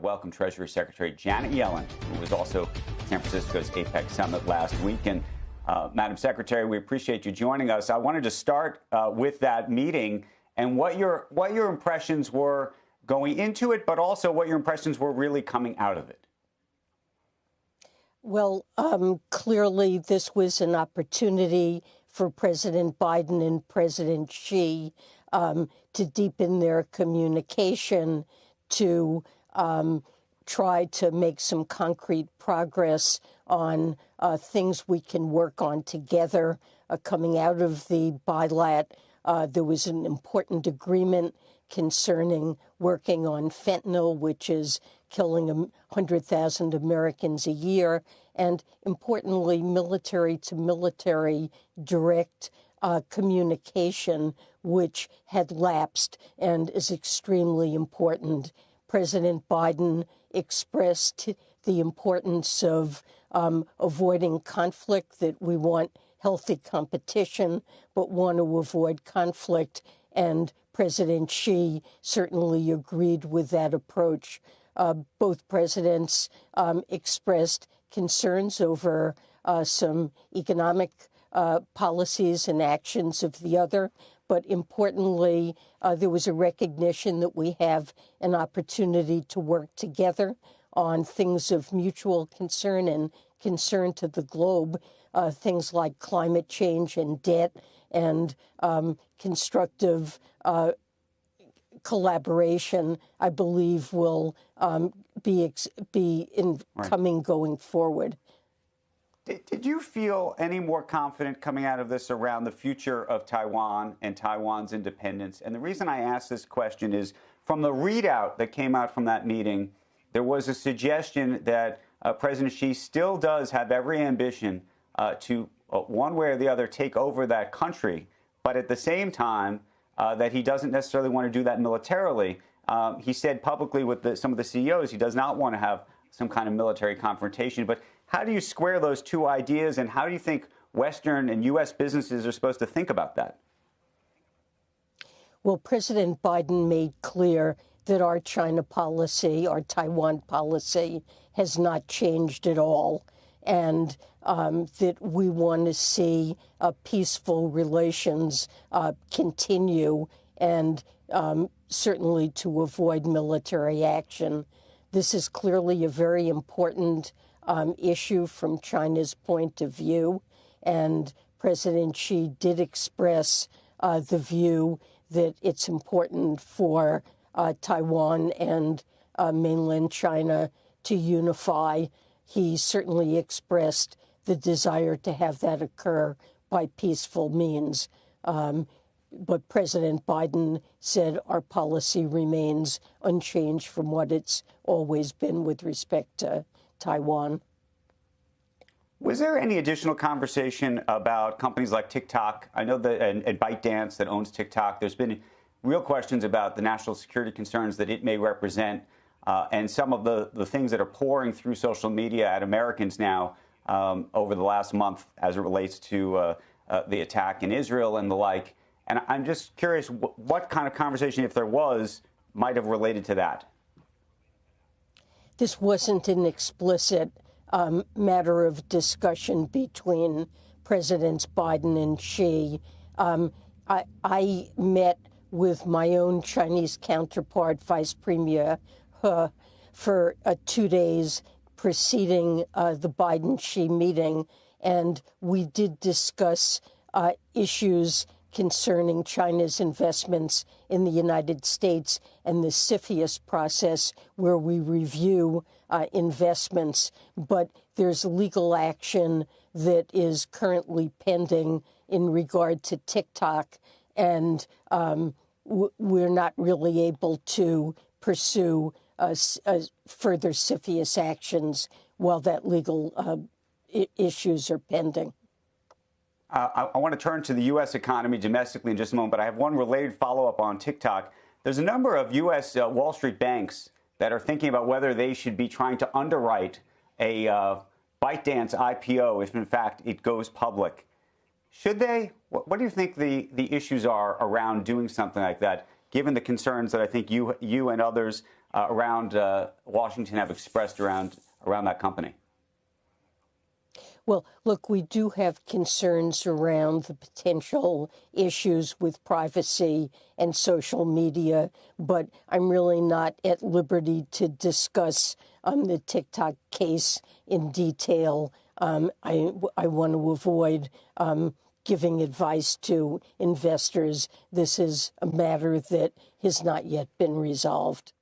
welcome Treasury Secretary Janet Yellen, who was also at San Francisco's APEC summit last week. And Madam Secretary, we appreciate you joining us. I wanted to start with that meeting and what your impressions were going into it, but also what your impressions were really coming out of it. Well, clearly this was an opportunity for President Biden and President Xi to deepen their communication, to try to make some concrete progress on things we can work on together. Coming out of the bilat, there was an important agreement concerning working on fentanyl, which is killing 100,000 Americans a year, and importantly, military-to-military direct communication, which had lapsed and is extremely important. President Biden expressed the importance of avoiding conflict, that we want healthy competition, but want to avoid conflict. And President Xi certainly agreed with that approach. Both presidents expressed concerns over some economic policies and actions of the other. But importantly, there was a recognition that we have an opportunity to work together on things of mutual concern and concern to the globe, things like climate change and debt and constructive collaboration, I believe, will be coming going forward. Did you feel any more confident coming out of this around the future of Taiwan and Taiwan's independence? And the reason I ask this question is from the readout that came out from that meeting, there was a suggestion that President Xi still does have every ambition to, one way or the other, take over that country. But at the same time, that he doesn't necessarily want to do that militarily. He said publicly with some of the CEOs he does not want to have some kind of military confrontation. But how do you square those two ideas, and how do you think Western and U.S. businesses are supposed to think about that? Well, President Biden made clear that our China policy, our Taiwan policy, has not changed at all, and that we want to see peaceful relations continue, and certainly to avoid military action. This is clearly a very important issue from China's point of view, and President Xi did express the view that it's important for Taiwan and mainland China to unify. He certainly expressed the desire to have that occur by peaceful means. But President Biden said our policy remains unchanged from what it's always been with respect to Taiwan. Was there any additional conversation about companies like TikTok? I know that and ByteDance that owns TikTok, there's been real questions about the national security concerns that it may represent and some of the things that are pouring through social media at Americans now over the last month as it relates to the attack in Israel and the like. And I'm just curious what kind of conversation, if there was, might have related to that. This wasn't an explicit matter of discussion between Presidents Biden and Xi. I met with my own Chinese counterpart, Vice Premier He, for 2 days preceding the Biden-Xi meeting, and we did discuss issues concerning China's investments in the United States and the CFIUS process, where we review investments. But there's legal action that is currently pending in regard to TikTok, and we're not really able to pursue further CFIUS actions while that legal issues are pending. I want to turn to the U.S. economy domestically in just a moment, but I have one related follow-up on TikTok. There's a number of U.S. Wall Street banks that are thinking about whether they should be trying to underwrite a ByteDance IPO if, in fact, it goes public. Should they? What do you think the issues are around doing something like that, given the concerns that I think you and others around Washington have expressed around that company? Well, look, we do have concerns around the potential issues with privacy and social media, but I'm really not at liberty to discuss the TikTok case in detail. I want to avoid giving advice to investors. This is a matter that has not yet been resolved.